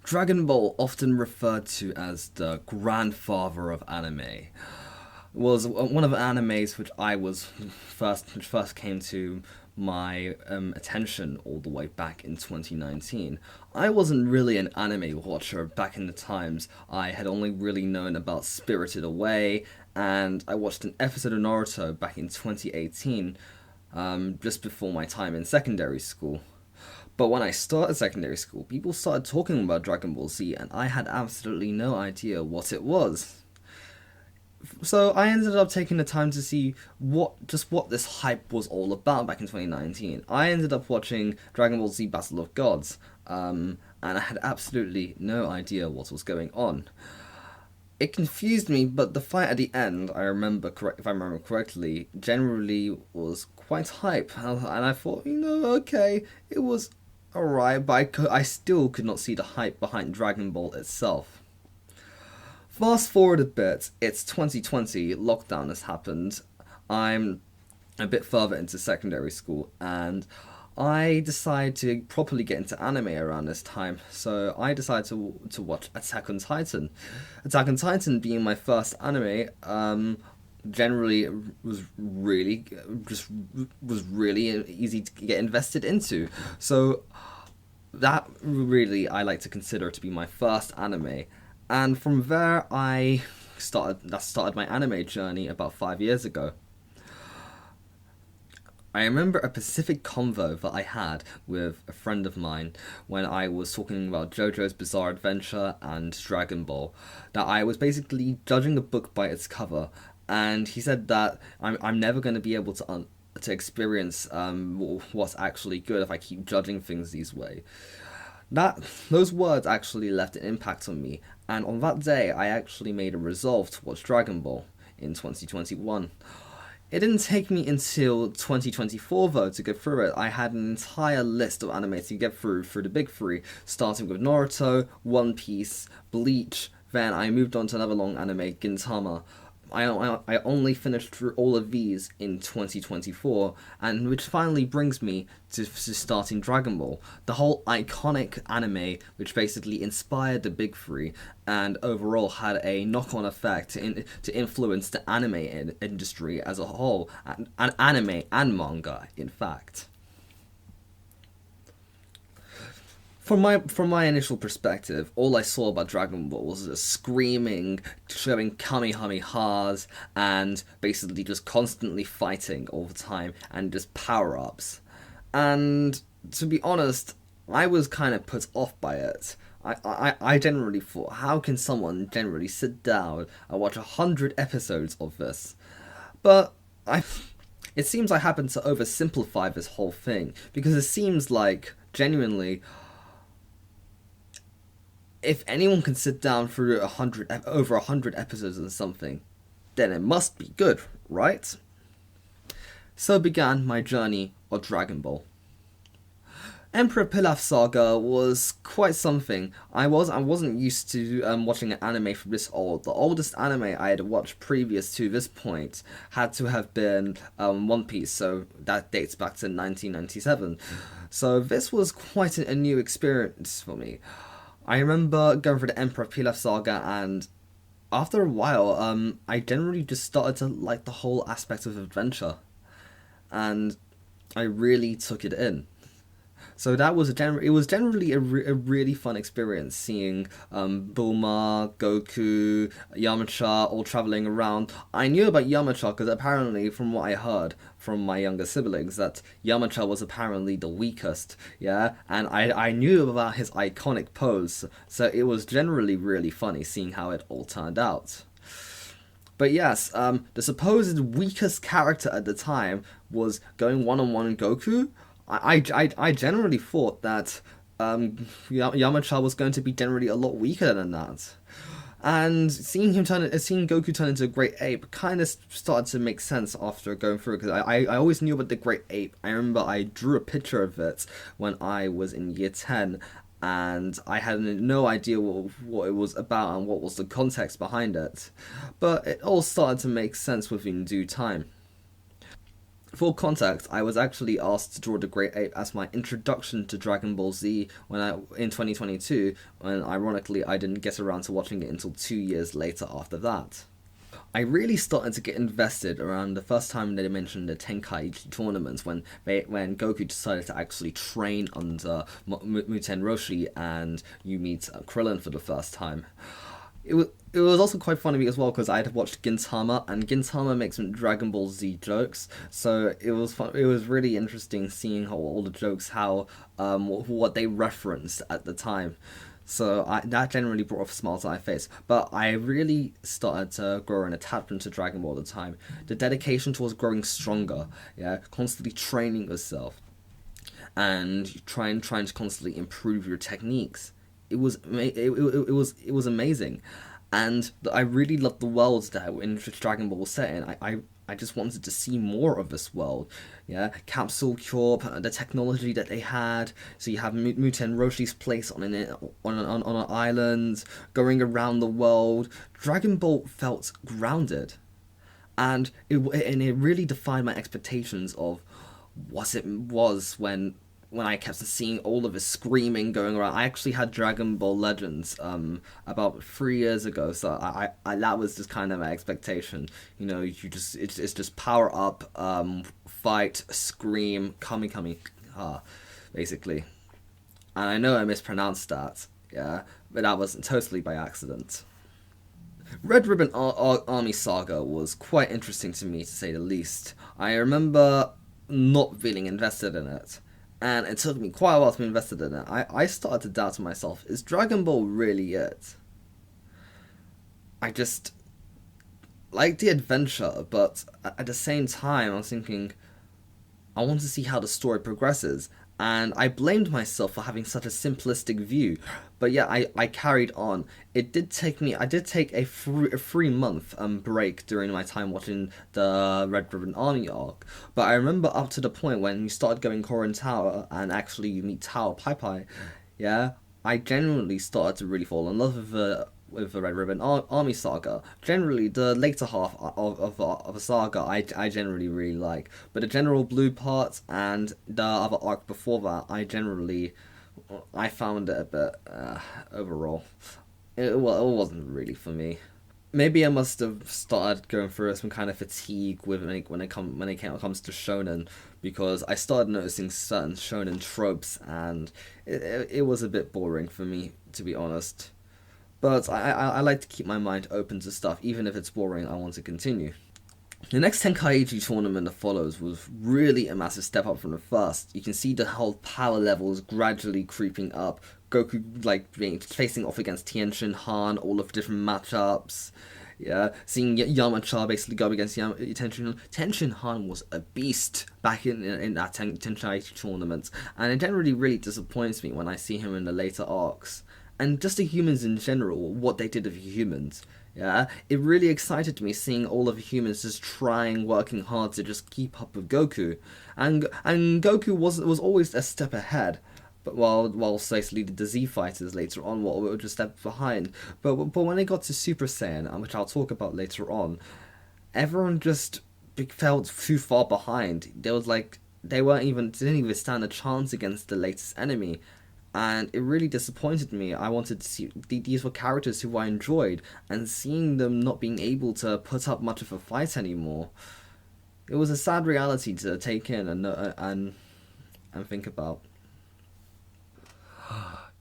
Dragon Ball, often referred to as the grandfather of anime, was one of the animes which first came to my attention all the way back in 2019. I wasn't really an anime watcher back in the times. I had only really known about Spirited Away, and I watched an episode of Naruto back in 2018, just before my time in secondary school. But when I started secondary school, people started talking about Dragon Ball Z, and I had absolutely no idea what it was. So I ended up taking the time to see what this hype was all about back in 2019. I ended up watching Dragon Ball Z Battle of Gods, and I had absolutely no idea what was going on. It confused me, but the fight at the end, if I remember correctly, generally was quite hype, and I thought, okay, it was alright, but I still could not see the hype behind Dragon Ball itself. Fast forward a bit, it's 2020, lockdown has happened, I'm a bit further into secondary school, and I decided to properly get into anime around this time, so I decided to watch Attack on Titan. Attack on Titan being my first anime, generally was really easy to get invested into. So that really I like to consider to be my first anime. And from there that started my anime journey about 5 years ago. I remember a specific convo that I had with a friend of mine when I was talking about JoJo's Bizarre Adventure and Dragon Ball. That I was basically judging a book by its cover, and he said that I'm never going to be able to experience what's actually good if I keep judging things these way. Those words actually left an impact on me, and on that day I actually made a resolve to watch Dragon Ball in 2021. It didn't take me until 2024 though to get through it. I had an entire list of anime to get through the big three, starting with Naruto, One Piece, Bleach, then I moved on to another long anime, Gintama. I only finished through all of these in 2024, and which finally brings me to starting Dragon Ball, the whole iconic anime which basically inspired the big three and overall had a knock-on effect to influence the anime industry as a whole, and anime and manga, in fact. From my initial perspective, all I saw about Dragon Ball was just screaming, showing kamehamehas, and basically just constantly fighting all the time, and just power-ups. And to be honest, I was kind of put off by it. I generally thought, how can someone generally sit down and watch 100 episodes of this? But it seems I happened to oversimplify this whole thing, because it seems like, genuinely, if anyone can sit down through over 100 episodes of something, then it must be good, right? So began my journey of Dragon Ball. Emperor Pilaf saga was quite something. I wasn't used to watching an anime from this old. The oldest anime I had watched previous to this point had to have been One Piece, so that dates back to 1997. So this was quite a new experience for me. I remember going through the Emperor Pilaf saga, and after a while, I generally just started to like the whole aspect of adventure, and I really took it in. So it was generally a really fun experience seeing Bulma, Goku, Yamcha all traveling around. I knew about Yamcha because apparently, from what I heard from my younger siblings, that Yamcha was apparently the weakest, yeah? And I knew about his iconic pose, so it was generally really funny seeing how it all turned out. But yes, the supposed weakest character at the time was going one-on-one Goku. I generally thought that Yamcha was going to be generally a lot weaker than that. And seeing Goku turn into a great ape kind of started to make sense after going through it, because I always knew about the great ape. I remember I drew a picture of it when I was in year 10, and I had no idea what it was about and what was the context behind it. But it all started to make sense within due time. For context, I was actually asked to draw the Great Ape as my introduction to Dragon Ball Z in 2022, and ironically I didn't get around to watching it until 2 years later after that. I really started to get invested around the first time they mentioned the Tenkaichi tournaments when Goku decided to actually train under Muten Roshi and you meet Krillin for the first time. It was also quite funny as well because I had watched Gintama and Gintama makes some Dragon Ball Z jokes, so it was fun. It was really interesting seeing how all the jokes, how what they referenced at the time. So that generally brought a smile to my face. But I really started to grow an attachment to Dragon Ball at the time. The dedication towards growing stronger, yeah, constantly training yourself, and trying to constantly improve your techniques. It was amazing, and I really loved the world that in which Dragon Ball was set in. I just wanted to see more of this world. Yeah, Capsule Corp, the technology that they had. So you have Muten Roshi's place on an island, going around the world. Dragon Ball felt grounded, and it really defined my expectations of what it was when I kept seeing all of his screaming going around. I actually had Dragon Ball Legends about 3 years ago, so I that was just kind of my expectation. You know, it's just power up, fight, scream, kami, basically. And I know I mispronounced that, yeah, but that was totally by accident. Red Ribbon Army Saga was quite interesting to me, to say the least. I remember not feeling invested in it, and it took me quite a while to be invested in it. I started to doubt to myself, is Dragon Ball really it? I just like the adventure, but at the same time, I was thinking, I want to see how the story progresses, and I blamed myself for having such a simplistic view. But yeah, I carried on. I did take a 3 month break during my time watching the Red Ribbon Army arc. But I remember up to the point when you started going Korin Tower and actually you meet Tower Pai Pai, yeah, I genuinely started to really fall in love with the Red Ribbon Army saga. Generally, the later half of a saga, I generally really like, but the General Blue part and the other arc before that, I found it a bit overall. Well, it wasn't really for me. Maybe I must have started going through some kind of fatigue with when it comes to shonen, because I started noticing certain shonen tropes, and it was a bit boring for me, to be honest. But I like to keep my mind open to stuff, even if it's boring. I want to continue. The next Tenkaichi tournament that follows was really a massive step up from the first. You can see the whole power levels gradually creeping up. Goku facing off against Tien Han, all of the different matchups. Yeah, seeing Yamcha basically go against Tenshin Han was a beast back in that Tenkaichi tournament, and it generally really disappoints me when I see him in the later arcs. And just the humans in general, what they did of humans. Yeah, it really excited me seeing all of the humans just working hard to just keep up with Goku, and Goku was always a step ahead, but while basically the Z fighters later on were just steps behind. But when they got to Super Saiyan, which I'll talk about later on, everyone just felt too far behind. Didn't even stand a chance against the latest enemy, and it really disappointed me. I wanted to see these were characters who I enjoyed, and seeing them not being able to put up much of a fight anymore, it was a sad reality to take in and think about.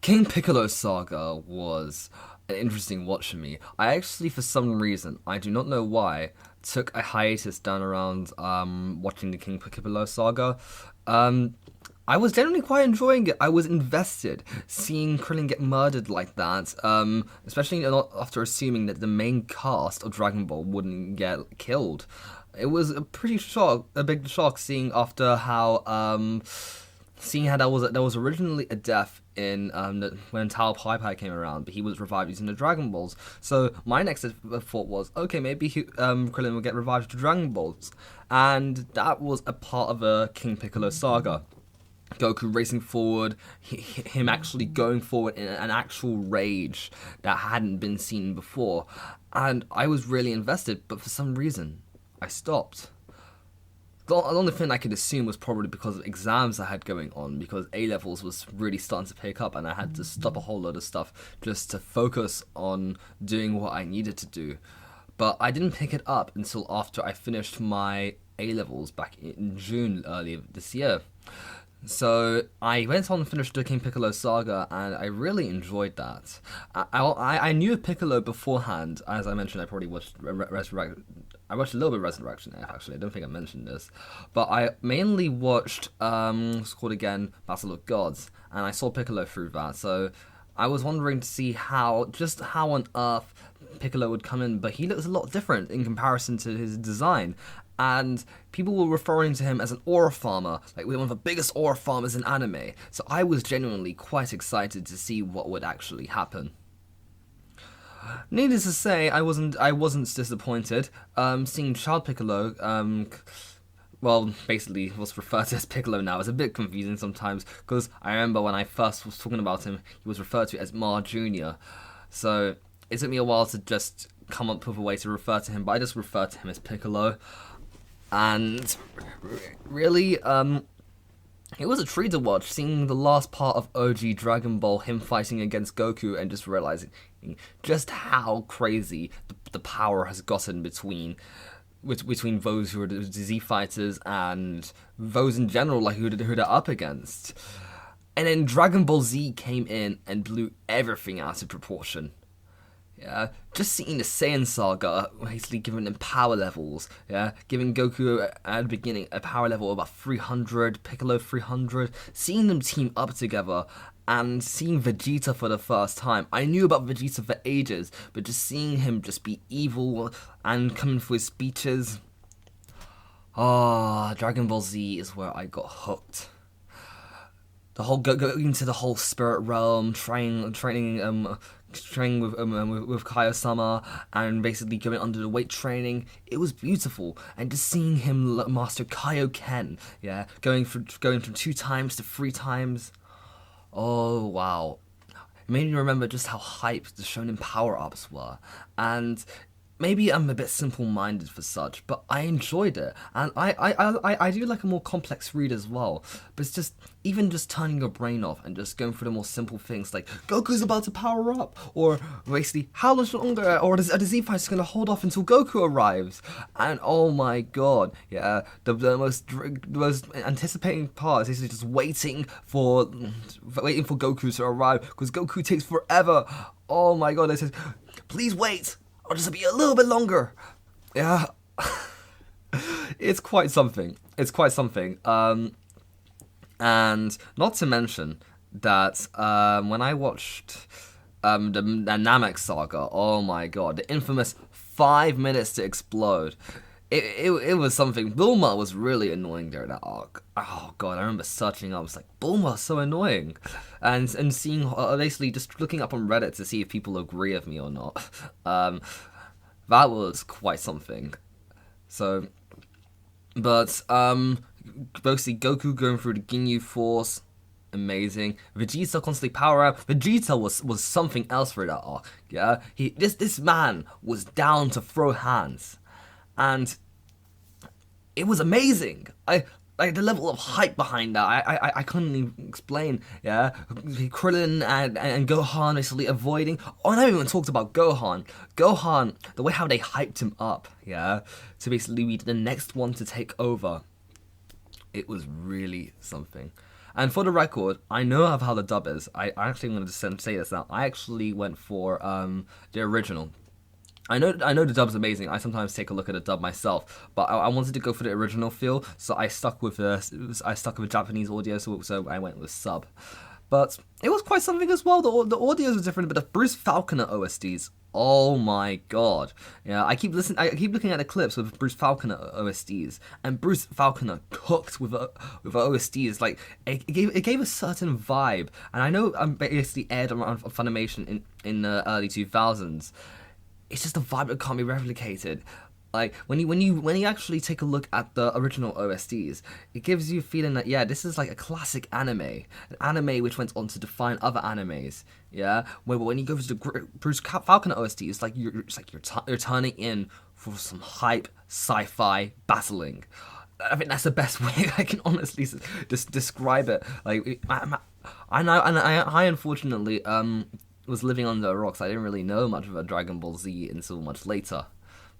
King Piccolo saga was an interesting watch for me. I actually, for some reason, I do not know why, took a hiatus down around watching the King Piccolo saga. I was generally quite enjoying it. I was invested seeing Krillin get murdered like that, especially after assuming that the main cast of Dragon Ball wouldn't get killed. It was a big shock seeing after how there was originally a death in when Tao Pai Pai came around, but he was revived using the Dragon Balls. So my next thought was, okay, maybe Krillin will get revived to Dragon Balls, and that was a part of a King Piccolo saga. Goku racing forward, him actually going forward in an actual rage that hadn't been seen before, and I was really invested, but for some reason, I stopped. The only thing I could assume was probably because of exams I had going on, because A-levels was really starting to pick up and I had to stop a whole load of stuff just to focus on doing what I needed to do. But I didn't pick it up until after I finished my A-levels back in June earlier this year. So I went on and finished the King Piccolo saga, and I really enjoyed that. I knew Piccolo beforehand. As I mentioned, I probably watched I watched a little bit of Resurrection F, actually. I don't think I mentioned this. But I mainly watched, what's it called again, Battle of Gods, and I saw Piccolo through that. So I was wondering to see how on earth Piccolo would come in, but he looks a lot different in comparison to his design. And people were referring to him as an ore farmer, like one of the biggest ore farmers in anime. So I was genuinely quite excited to see what would actually happen. Needless to say, I wasn't disappointed. Seeing Child Piccolo, well, basically what's referred to as Piccolo now is a bit confusing sometimes, because I remember when I first was talking about him, he was referred to as Ma Jr. So it took me a while to just come up with a way to refer to him, but I just refer to him as Piccolo. And really, it was a treat to watch, seeing the last part of OG Dragon Ball, him fighting against Goku, and just realizing just how crazy the power has gotten between those who are the Z fighters and those in general, like who they're up against. And then Dragon Ball Z came in and blew everything out of proportion. Yeah, just seeing the Saiyan saga basically giving them power levels, yeah, giving Goku at the beginning a power level of about 300, Piccolo 300, seeing them team up together, and seeing Vegeta for the first time. I knew about Vegeta for ages, but just seeing him just be evil and coming for his speeches, Dragon Ball Z is where I got hooked. The whole going to the whole spirit realm, training with Kaio-sama, and basically going under the weight training. It was beautiful, and just seeing him master Kaioken, yeah, going from 2 times to 3 times. Oh wow, it made me remember just how hyped the shonen power ups were, and maybe I'm a bit simple-minded for such, but I enjoyed it, and I do like a more complex read as well. But it's just, even just turning your brain off and just going through the more simple things like Goku's about to power up, or basically how much longer, or are the Z fighters going to hold off until Goku arrives? And oh my god, yeah, the most anticipating part is just waiting for Goku to arrive, because Goku takes forever. Oh my god, they said, please wait. Or just be a little bit longer. Yeah. It's quite something. And not to mention that when I watched the Namek saga, oh my god, the infamous 5 minutes to explode. It was something. Bulma was really annoying during that arc. Oh god, I remember searching up. I was like, Bulma's so annoying, and seeing basically just looking up on Reddit to see if people agree with me or not. That was quite something. So, but mostly Goku going through the Ginyu Force, amazing. Vegeta constantly power up. Vegeta was something else for that arc. Yeah, this man was down to throw hands. And it was amazing. Like the level of hype behind that, I couldn't even explain. Yeah, Krillin and Gohan basically avoiding. Oh, I never even talked about Gohan. Gohan, the way how they hyped him up, yeah, to basically be the next one to take over. It was really something. And for the record, I know of how the dub is. I actually wanted to say this now. I actually went for the original. I know the dub's amazing. I sometimes take a look at a dub myself, but I wanted to go for the original feel, so I stuck with Japanese audio, so I went with sub. But it was quite something as well. The audios were different, but the Bruce Falconer OSTs, oh my god! Yeah, I keep looking at the clips with Bruce Falconer OSTs, and Bruce Falconer cooked with OSTs. Like it gave a certain vibe, and I know I'm basically aired on Funimation in the early 2000s. It's just a vibe that can't be replicated. Like when you actually take a look at the original OSTs, it gives you a feeling that yeah, this is like a classic anime, an anime which went on to define other animes. Yeah, when you go to the Bruce Falconer OST, it's like you're turning in for some hype sci-fi battling. I think that's the best way I can honestly just describe it. Like, I unfortunately was living under a rock, so I didn't really know much about Dragon Ball Z until much later.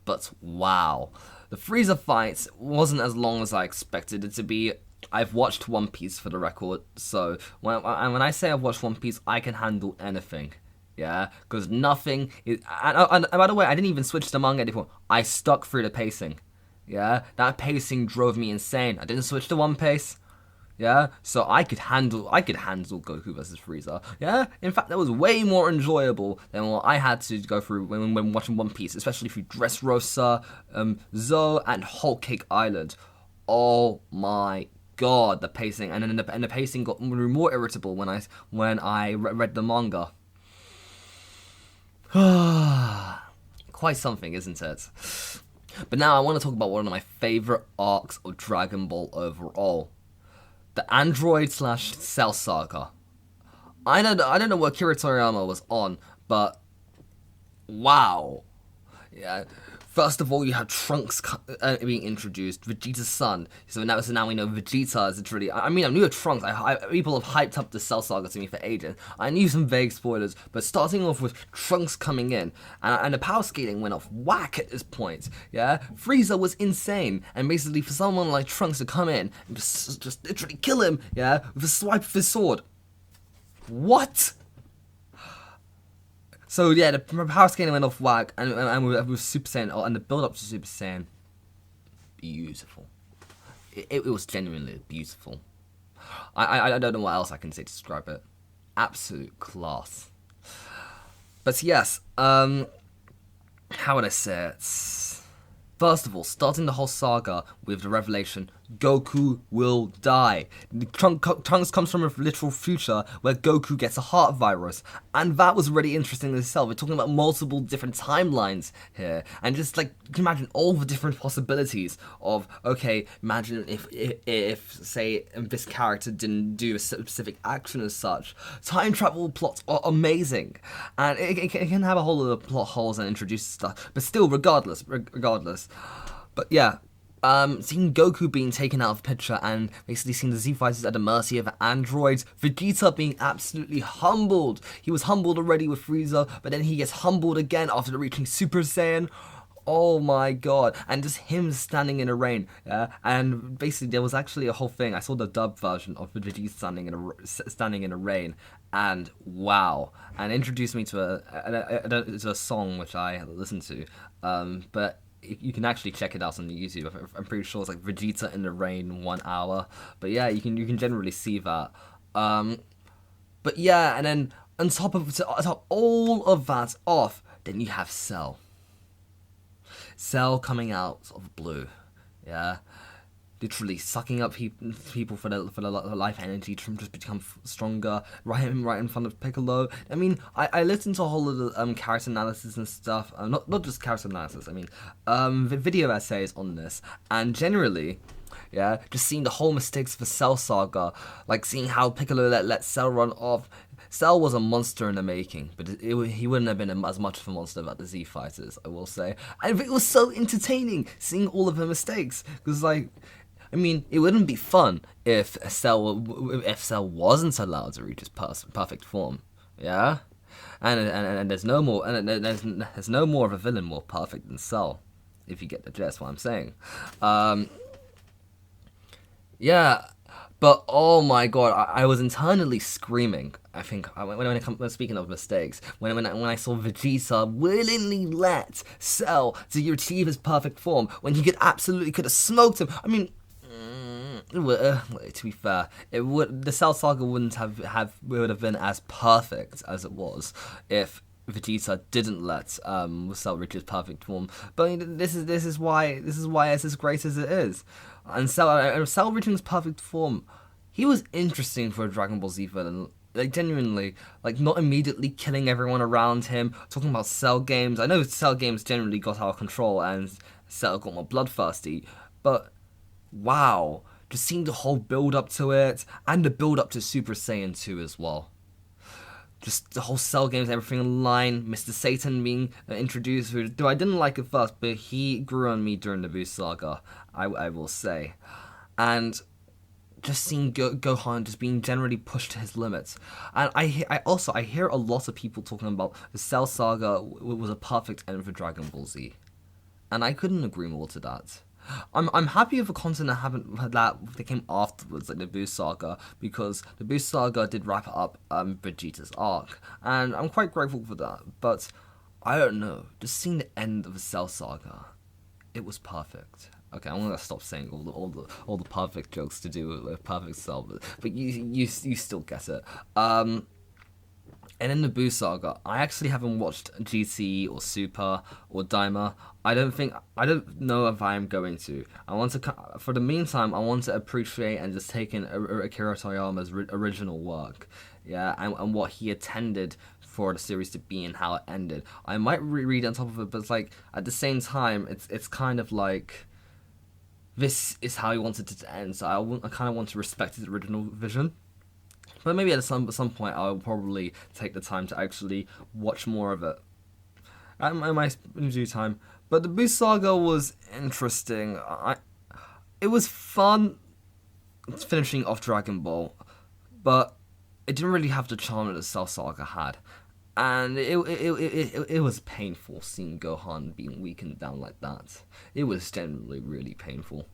But wow, the Frieza fight wasn't as long as I expected it to be. I've watched One Piece for the record, so when I say I've watched One Piece, I can handle anything. Yeah, because nothing is. And by the way, I didn't even switch to manga anymore. I stuck through the pacing. Yeah, that pacing drove me insane. I didn't switch to One Piece. Yeah, so I could handle Goku versus Frieza. Yeah, in fact, that was way more enjoyable than what I had to go through when watching One Piece, especially through Dressrosa, Zoe, and Whole Cake Island. Oh my god, the pacing, and then the pacing got more irritable when I read the manga. Quite something, isn't it? But now I want to talk about one of my favorite arcs of Dragon Ball overall. The Android / Cell saga. I don't know what Akira Toriyama was on, but wow. Yeah. First of all, you have Trunks being introduced, Vegeta's son. So now we know Vegeta is literally. I mean, I knew of Trunks. People have hyped up the Cell Saga to me for ages. I knew some vague spoilers, but starting off with Trunks coming in, and the power scaling went off whack at this point. Yeah, Frieza was insane, and basically for someone like Trunks to come in and just literally kill him, yeah, with a swipe of his sword. What? So yeah, the power scaling went off whack, and with Super Saiyan, and the build up to Super Saiyan, beautiful. It was genuinely beautiful. I don't know what else I can say to describe it. Absolute class. But yes, how would I say it? First of all, starting the whole saga with the revelation, Goku will die. Trunks comes from a literal future where Goku gets a heart virus, and that was really interesting in itself. We're talking about multiple different timelines here, and just like, you can imagine all the different possibilities of, okay, imagine if say, this character didn't do a specific action as such. Time travel plots are amazing, and it can have a whole lot of plot holes and introduce stuff, but still, regardless. But yeah, seeing Goku being taken out of the picture and basically seeing the Z Fighters at the mercy of androids, Vegeta being absolutely humbled. He was humbled already with Frieza, but then he gets humbled again after reaching Super Saiyan. Oh my god. And just him standing in the rain. Yeah? And basically there was actually a whole thing. I saw the dub version of Vegeta standing in the rain. And wow. And introduced me to a song which I listened to. But you can actually check it out on YouTube. I'm pretty sure it's like Vegeta in the Rain 1 hour. But yeah, you can generally see that. But yeah, and then on top all of that off, then you have Cell. Cell coming out of blue, yeah, literally sucking up people for the life energy to just become stronger. Right in front of Piccolo. I mean, I listened to a whole of the character analysis and stuff. Not just character analysis. I mean, video essays on this, and generally, yeah, just seeing the whole mistakes of the Cell saga, like seeing how Piccolo let Cell run off. Cell was a monster in the making, but he wouldn't have been as much of a monster about the Z Fighters, I will say. And it was so entertaining seeing all of her mistakes, because like, I mean, it wouldn't be fun if Cell wasn't allowed to reach his perfect form, yeah. And there's no more there's no more of a villain more perfect than Cell, if you get the gist what I'm saying. Yeah. But oh my god, I was internally screaming. I think when speaking of mistakes, when I saw Vegeta willingly let Cell to achieve his perfect form when he could have smoked him. I mean, to be fair, the Cell saga wouldn't would have been as perfect as it was if Vegeta didn't let Cell reach his perfect form. But this is why it's as great as it is. And Cell reaching his perfect form, he was interesting for a Dragon Ball Z villain. Like, genuinely, like, not immediately killing everyone around him. Talking about Cell games. I know Cell games generally got out of control and Cell got more bloodthirsty. But, wow. Just seeing the whole build up to it. And the build up to Super Saiyan 2 as well. just the whole Cell games, everything online, Mr. Satan being introduced, though I didn't like it first, but he grew on me during the Buu saga, I will say. And just seeing Gohan just being generally pushed to his limits. And I hear a lot of people talking about the Cell saga was a perfect end for Dragon Ball Z. And I couldn't agree more to that. I'm happy with the content that came afterwards, like the Buu saga, because the Buu saga did wrap up Vegeta's arc, and I'm quite grateful for that. But I don't know, just seeing the end of the Cell saga, it was perfect. Okay, I'm gonna stop saying all the perfect jokes to do with perfect Cell, but you still get it. And in the Buu saga, I actually haven't watched GT or Super or Daima. I don't know if I am going to. For the meantime, I want to appreciate and just take in Akira Toriyama's original work, yeah, and what he intended for the series to be and how it ended. I might reread on top of it, but it's like at the same time, it's kind of like this is how he wanted it to end. So I kind of want to respect his original vision. But maybe at some point I'll probably take the time to actually watch more of it at my due time. But the Buu saga was interesting. It was fun finishing off Dragon Ball, but it didn't really have the charm that the Cell saga had. And it was painful seeing Gohan being weakened down like that. It was generally really painful.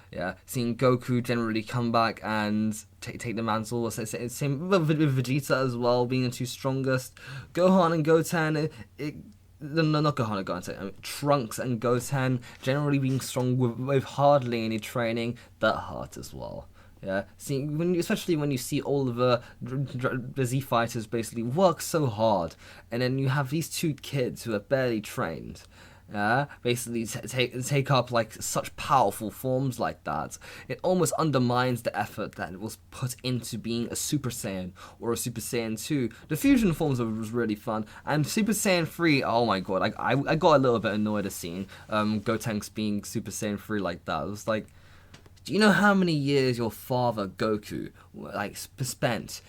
Yeah, seeing Goku generally come back and take the mantle. Same with Vegeta as well, being the two strongest. Gohan and Goten, no, not Gohan and Goten. Trunks and Goten generally being strong with hardly any training. That hurt as well. Yeah, especially when you see all of the Z fighters basically work so hard, and then you have these two kids who are barely trained. Basically take up like such powerful forms like that. It almost undermines the effort that was put into being a Super Saiyan or a Super Saiyan 2. The fusion forms was really fun, and Super Saiyan 3, oh my god, I got a little bit annoyed at seeing Gotenks being Super Saiyan 3 like that. It was like, do you know how many years your father Goku spent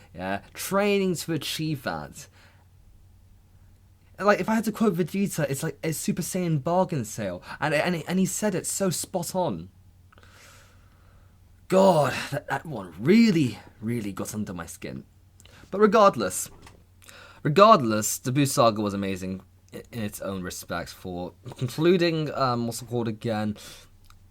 training to achieve that? Like, if I had to quote Vegeta, it's like a Super Saiyan bargain sale, and he said it so spot on. God, that one really, really got under my skin. But regardless, the Buu saga was amazing in its own respect for concluding, what's it called again,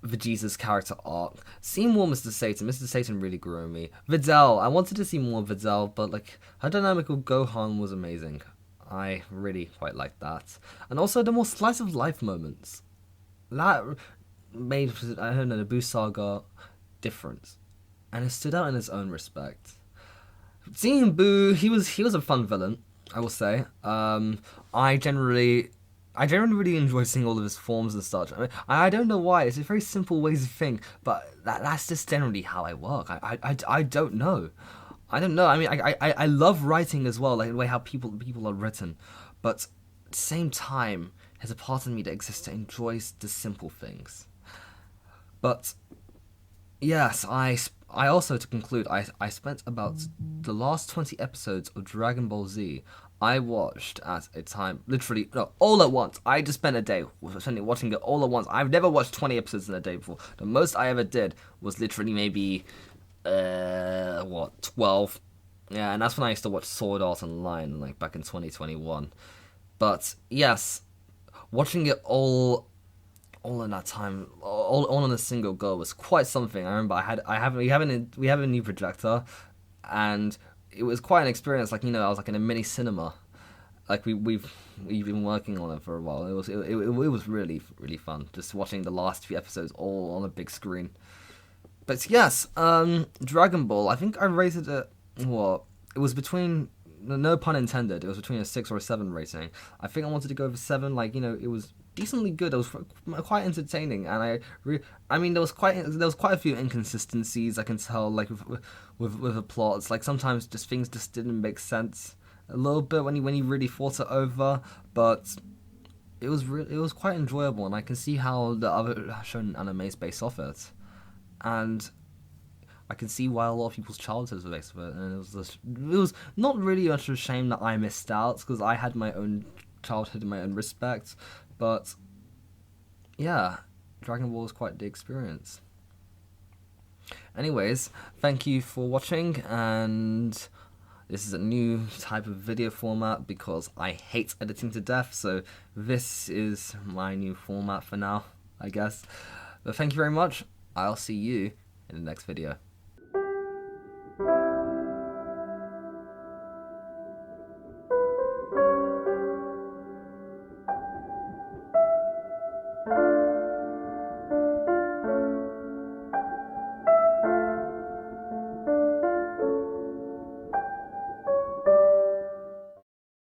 Vegeta's character arc. Seeing more Mr. Satan really grew on me. Videl, I wanted to see more Videl, but like her dynamic with Gohan was amazing. I really quite liked that. And also the more slice of life moments. That made, I don't know, the Buu saga different. And it stood out in its own respect. Seeing Buu, he was a fun villain, I will say. I generally really enjoy seeing all of his forms and such. I don't know why. It's a very simple way to think, but that's just generally how I work. I don't know. I don't know. I mean, I love writing as well, like the way how people are written, but at the same time, there's a part of me that exists that enjoys the simple things. But yes, I also, to conclude, I spent about the last 20 episodes of Dragon Ball Z. I watched at a time, literally, no, all at once. I just spent a day watching it all at once. I've never watched 20 episodes in a day before. The most I ever did was literally maybe 12. Yeah, and that's when I used to watch Sword Art Online, like back in 2021. But yes, watching it all in that time, all in a single go was quite something. I remember we have a new projector, and it was quite an experience. Like, I was like in a mini cinema. Like we've been working on it for a while. It was really, really fun just watching the last few episodes all on a big screen. But yes, Dragon Ball, I think I rated it, it was between, no pun intended, it was between a 6 or a 7 rating. I think I wanted to go over 7, it was decently good, it was quite entertaining, and I mean, there was quite a few inconsistencies, I can tell, like, with the plots, like, sometimes things just didn't make sense a little bit when you really thought it over, but it was quite enjoyable, and I can see how the other shonen anime is based off it. And I can see why a lot of people's childhoods were based on it, and it was not really much of a shame that I missed out, because I had my own childhood in my own respect, but yeah, Dragon Ball was quite the experience. Anyways, thank you for watching, and this is a new type of video format because I hate editing to death, so this is my new format for now, I guess. But thank you very much. I'll see you in the next video.